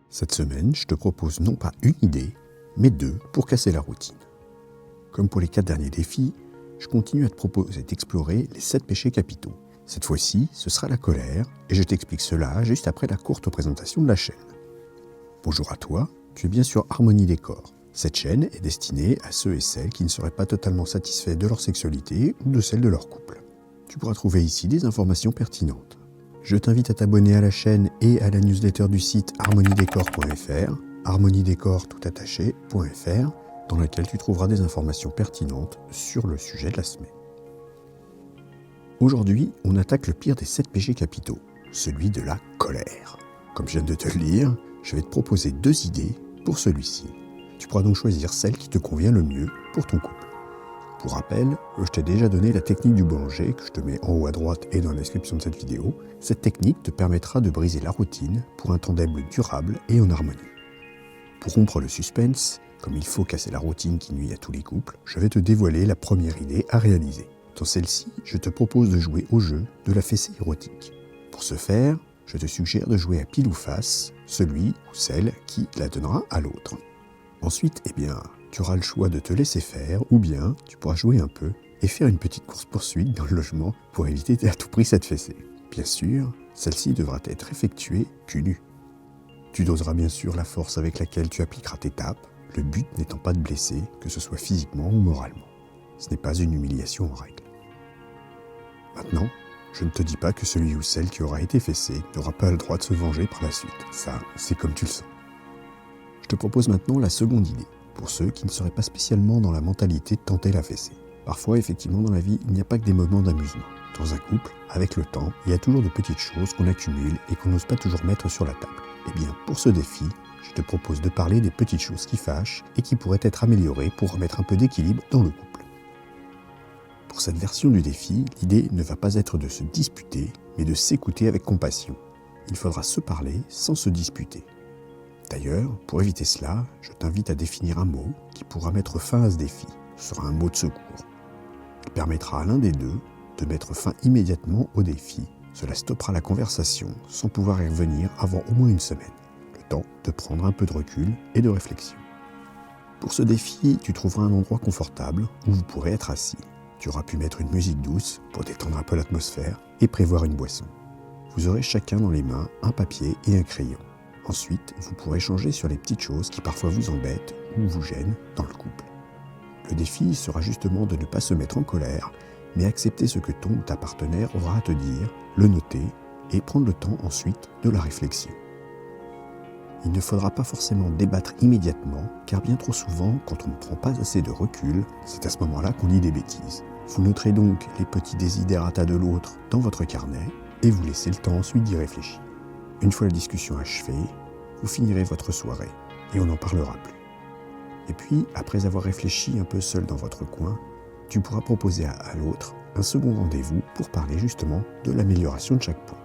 Cette semaine, je te propose non pas une idée, mais deux pour casser la routine. Comme pour les 4 derniers défis, je continue à te proposer d'explorer les 7 péchés capitaux. Cette fois-ci, ce sera la colère, et je t'explique cela juste après la courte présentation de la chaîne. Bonjour à toi, tu es bien sur Harmonie Décor. Cette chaîne est destinée à ceux et celles qui ne seraient pas totalement satisfaits de leur sexualité ou de celle de leur couple. Tu pourras trouver ici des informations pertinentes. Je t'invite à t'abonner à la chaîne et à la newsletter du site harmoniedécor.fr, harmoniedécor.fr, dans laquelle tu trouveras des informations pertinentes sur le sujet de la semaine. Aujourd'hui, on attaque le pire des 7 péchés capitaux, celui de la colère. Comme je viens de te le dire, je vais te proposer 2 idées pour celui-ci. Tu pourras donc choisir celle qui te convient le mieux pour ton couple. Pour rappel, je t'ai déjà donné la technique du boulanger que je te mets en haut à droite et dans la description de cette vidéo. Cette technique te permettra de briser la routine pour un tandem durable et en harmonie. Pour rompre le suspense, comme il faut casser la routine qui nuit à tous les couples, je vais te dévoiler la première idée à réaliser. Dans celle-ci, je te propose de jouer au jeu de la fessée érotique. Pour ce faire, je te suggère de jouer à pile ou face, celui ou celle qui la donnera à l'autre. Ensuite, tu auras le choix de te laisser faire ou bien tu pourras jouer un peu et faire une petite course-poursuite dans le logement pour éviter à tout prix cette fessée. Bien sûr, celle-ci devra être effectuée cul nu. Tu doseras bien sûr la force avec laquelle tu appliqueras tes tapes, le but n'étant pas de blesser, que ce soit physiquement ou moralement. Ce n'est pas une humiliation en règle. Maintenant, je ne te dis pas que celui ou celle qui aura été fessé n'aura pas le droit de se venger par la suite. Ça, c'est comme tu le sens. Je te propose maintenant la seconde idée, pour ceux qui ne seraient pas spécialement dans la mentalité de tenter la fessée. Parfois, effectivement, dans la vie, il n'y a pas que des moments d'amusement. Dans un couple, avec le temps, il y a toujours de petites choses qu'on accumule et qu'on n'ose pas toujours mettre sur la table. Eh bien, pour ce défi, je te propose de parler des petites choses qui fâchent et qui pourraient être améliorées pour remettre un peu d'équilibre dans le couple. Pour cette version du défi, l'idée ne va pas être de se disputer, mais de s'écouter avec compassion. Il faudra se parler sans se disputer. D'ailleurs, pour éviter cela, je t'invite à définir un mot qui pourra mettre fin à ce défi. Ce sera un mot de secours. Il permettra à l'un des deux de mettre fin immédiatement au défi. Cela stoppera la conversation sans pouvoir y revenir avant au moins une semaine. Le temps de prendre un peu de recul et de réflexion. Pour ce défi, tu trouveras un endroit confortable où vous pourrez être assis. Tu auras pu mettre une musique douce pour détendre un peu l'atmosphère et prévoir une boisson. Vous aurez chacun dans les mains un papier et un crayon. Ensuite, vous pourrez échanger sur les petites choses qui parfois vous embêtent ou vous gênent dans le couple. Le défi sera justement de ne pas se mettre en colère, mais accepter ce que ton ou ta partenaire aura à te dire, le noter et prendre le temps ensuite de la réflexion. Il ne faudra pas forcément débattre immédiatement, car bien trop souvent, quand on ne prend pas assez de recul, c'est à ce moment-là qu'on dit des bêtises. Vous noterez donc les petits desiderata de l'autre dans votre carnet et vous laissez le temps ensuite d'y réfléchir. Une fois la discussion achevée, vous finirez votre soirée et on n'en parlera plus. Et puis, après avoir réfléchi un peu seul dans votre coin, tu pourras proposer à l'autre un second rendez-vous pour parler justement de l'amélioration de chaque point.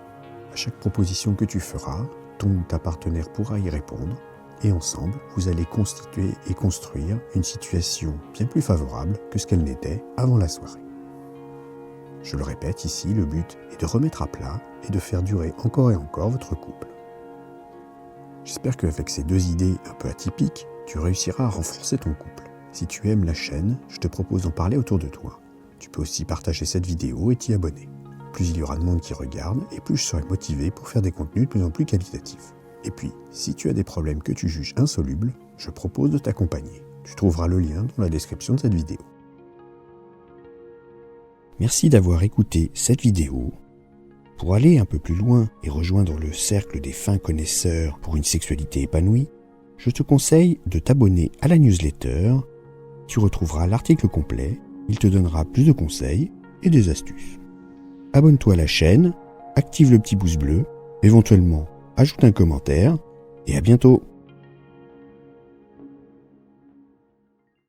À chaque proposition que tu feras, ton ou ta partenaire pourra y répondre et ensemble, vous allez constituer et construire une situation bien plus favorable que ce qu'elle n'était avant la soirée. Je le répète ici, le but est de remettre à plat et de faire durer encore et encore votre couple. J'espère qu'avec ces 2 idées un peu atypiques, tu réussiras à renforcer ton couple. Si tu aimes la chaîne, je te propose d'en parler autour de toi. Tu peux aussi partager cette vidéo et t'y abonner. Plus il y aura de monde qui regarde et plus je serai motivé pour faire des contenus de plus en plus qualitatifs. Et puis, si tu as des problèmes que tu juges insolubles, je propose de t'accompagner. Tu trouveras le lien dans la description de cette vidéo. Merci d'avoir écouté cette vidéo. Pour aller un peu plus loin et rejoindre le cercle des fins connaisseurs pour une sexualité épanouie, je te conseille de t'abonner à la newsletter. Tu retrouveras l'article complet, il te donnera plus de conseils et des astuces. Abonne-toi à la chaîne, active le petit pouce bleu, éventuellement ajoute un commentaire et à bientôt.